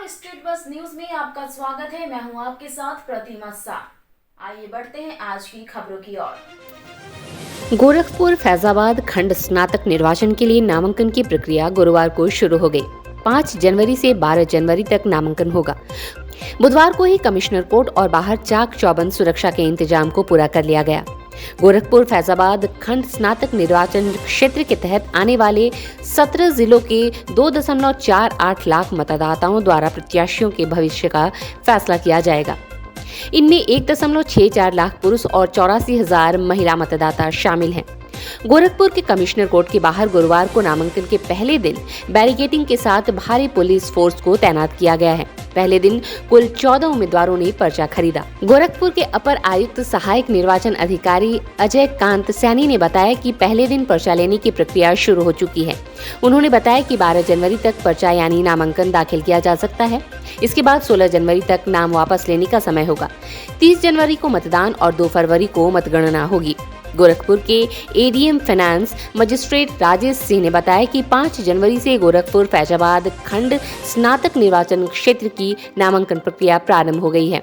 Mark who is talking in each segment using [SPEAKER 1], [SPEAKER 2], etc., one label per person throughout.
[SPEAKER 1] Street बस news में आपका स्वागत है। मैं हूं आपके साथ प्रतिमा शाह। आइए बढ़ते हैं आज की खबरों की ओर।
[SPEAKER 2] गोरखपुर फैजाबाद खंड स्नातक निर्वाचन के लिए नामांकन की प्रक्रिया गुरुवार को शुरू हो गई। 5 जनवरी से 12 जनवरी तक नामांकन होगा। बुधवार को ही कमिश्नर कोर्ट और बाहर चाक चौबंद सुरक्षा के इंतजाम को पूरा कर लिया गया। गोरखपुर फैजाबाद खंड स्नातक निर्वाचन क्षेत्र के तहत आने वाले 17 जिलों के 2.48 लाख मतदाताओं द्वारा प्रत्याशियों के भविष्य का फैसला किया जाएगा। इनमें 1.64 लाख पुरुष और 84,000 महिला मतदाता शामिल हैं। गोरखपुर के कमिश्नर कोर्ट के बाहर गुरुवार को नामांकन के पहले दिन बैरिकेडिंग के साथ भारी पुलिस फोर्स को तैनात किया गया है। पहले दिन कुल 14 उम्मीदवारों ने पर्चा खरीदा। गोरखपुर के अपर आयुक्त सहायक निर्वाचन अधिकारी अजय कांत सैनी ने बताया कि पहले दिन पर्चा लेने की प्रक्रिया शुरू हो चुकी है। उन्होंने बताया कि 12 जनवरी तक पर्चा यानी नामांकन दाखिल किया जा सकता है। इसके बाद 16 जनवरी तक नाम वापस लेने का समय होगा। 30 जनवरी को मतदान और 2 फरवरी को मतगणना होगी। गोरखपुर के ADM finance magistrate Rajesh Singh ने बताया कि 5 जनवरी से गोरखपुर फैजाबाद खंड स्नातक निर्वाचन क्षेत्र की नामांकन प्रक्रिया प्रारंभ हो गई है।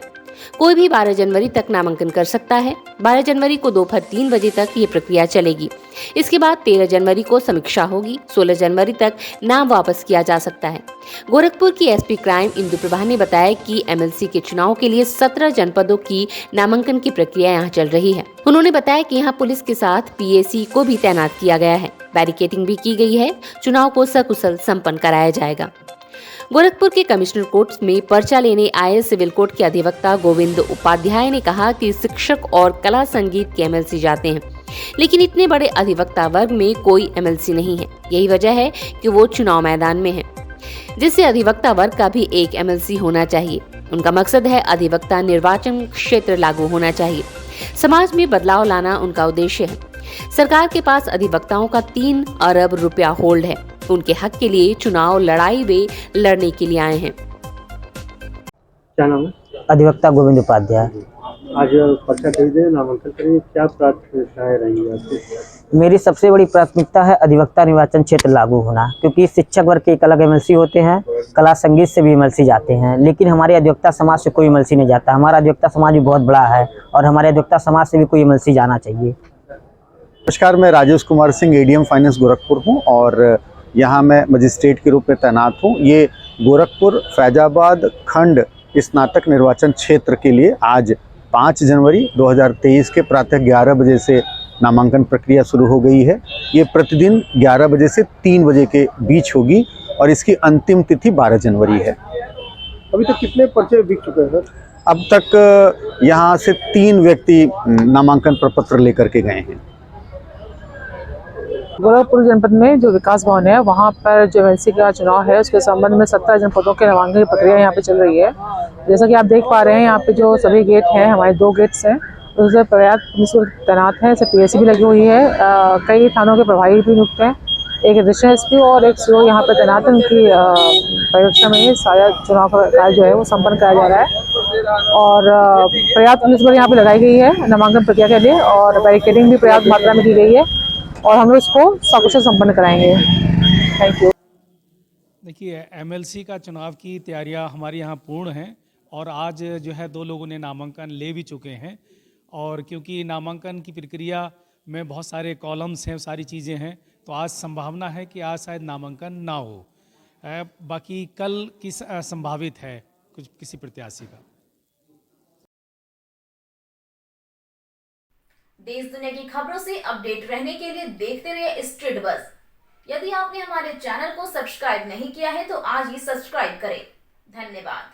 [SPEAKER 2] कोई भी 12 जनवरी तक नामांकन कर सकता है। 12 जनवरी को दोपहर 3 बजे तक ये प्रक्रिया चलेगी। इसके बाद 13 जनवरी को समीक्षा होगी। 16 जनवरी तक नाम वापस किया जा सकता है। गोरखपुर की एसपी क्राइम इंदु प्रभा ने बताया कि एमएलसी के चुनाव के लिए 17 जनपदों की नामांकन की प्रक्रिया यहाँ चल रही है। उन्होंने बताया कि यहाँ पुलिस के साथ पीएसी को भी तैनात किया गया है। बैरिकेडिंग भी की गई है। चुनाव को सकुशल संपन्न कराया जाएगा। गोरखपुर के कमिश्नर कोर्ट में पर्चा लेने आए सिविल कोर्ट के अधिवक्ता गोविंद उपाध्याय ने कहा कि शिक्षक और कला संगीत के एमएलसी जाते हैं, लेकिन इतने बड़े अधिवक्ता वर्ग में कोई एमएलसी नहीं है। यही वजह है कि वो चुनाव मैदान में है, जिससे अधिवक्ता वर्ग का भी एक एमएलसी होना चाहिए। उनका मकसद है अधिवक्ता निर्वाचन क्षेत्र लागू होना चाहिए। समाज में बदलाव लाना उनका उद्देश्य है। सरकार के पास अधिवक्ताओं का 3 अरब रुपया होल्ड है। उनके हक के लिए चुनाव लड़ाई वे लड़ने के लिए आए हैं।
[SPEAKER 3] क्या नाम है?
[SPEAKER 4] अधिवक्ता गोविंद उपाध्याय।
[SPEAKER 3] आज पर्चा खरीदे, नामांकन करेंगे, क्या प्राथमिकताएं रहेंगी आपकी?
[SPEAKER 4] मेरी सबसे बड़ी प्राथमिकता है अधिवक्ता निर्वाचन क्षेत्र लागू होना, क्योंकि शिक्षक वर्ग के एक अलग एमएलसी होते हैं, कला संगीत से भी एमएलसी जाते हैं, लेकिन हमारे अधिवक्ता समाज से कोई एमएलसी नहीं जाता। हमारा अधिवक्ता समाज भी बहुत बड़ा है और हमारे अधिवक्ता समाज से भी कोई एमएलसी जाना चाहिए।
[SPEAKER 5] नमस्कार, मैं राजेश कुमार सिंह एडीएम फाइनेंस गोरखपुर हूँ और यहाँ मैं मजिस्ट्रेट के रूप में तैनात हूँ। ये गोरखपुर फैजाबाद खंड स्नातक निर्वाचन क्षेत्र के लिए आज 5 जनवरी 2023 के प्रातः 11 बजे से नामांकन प्रक्रिया शुरू हो गई है। ये प्रतिदिन 11 बजे से 3 बजे के बीच होगी और इसकी अंतिम तिथि 12 जनवरी है।
[SPEAKER 3] अभी तक कितने पर्चे बिक चुके हैं सर?
[SPEAKER 5] अब तक यहाँ से 3 व्यक्ति नामांकन प्रपत्र लेकर के गए हैं।
[SPEAKER 6] गोरखपुर जनपद में जो विकास भवन है वहाँ पर जो एमएलसी का चुनाव है उसके संबंध में 17 जनपदों के नामांकन की प्रक्रिया यहाँ पे चल रही है। जैसा कि आप देख पा रहे हैं यहाँ पे जो सभी गेट हैं, हमारे 2 गेट्स हैं, उससे पर्याप्त पुलिस तैनात है। इससे पीएसी भी लगी हुई है। कई थानों के प्रभारी भी नियुक्त हैं। एक एडिशनल एसपी और एक सीओ यहाँ पे तैनात है। उनकी पर्यवेक्षण में सारा चुनाव का कार्य जो है वो संपन्न कराया जा रहा है और पर्याप्त पुलिस बल यहाँ पे लगाई गई है नामांकन प्रक्रिया के लिए और बैरिकेडिंग भी पर्याप्त मात्रा में की गई है और हम लोग इसको सकुशल संपन्न कराएंगे। Thank you.
[SPEAKER 7] देखिए, एमएलसी का चुनाव की तैयारियां हमारे यहाँ पूर्ण हैं और आज जो है 2 लोगों ने नामांकन ले भी चुके हैं और क्योंकि नामांकन की प्रक्रिया में बहुत सारे कॉलम्स हैं, सारी चीज़ें हैं, तो आज संभावना है कि आज शायद नामांकन ना हो। बाकी कल की संभावित है कुछ किसी प्रत्याशी का।
[SPEAKER 1] देश दुनिया की खबरों से अपडेट रहने के लिए देखते रहिए स्ट्रीट बस। यदि आपने हमारे चैनल को सब्सक्राइब नहीं किया है तो आज ही सब्सक्राइब करें। धन्यवाद।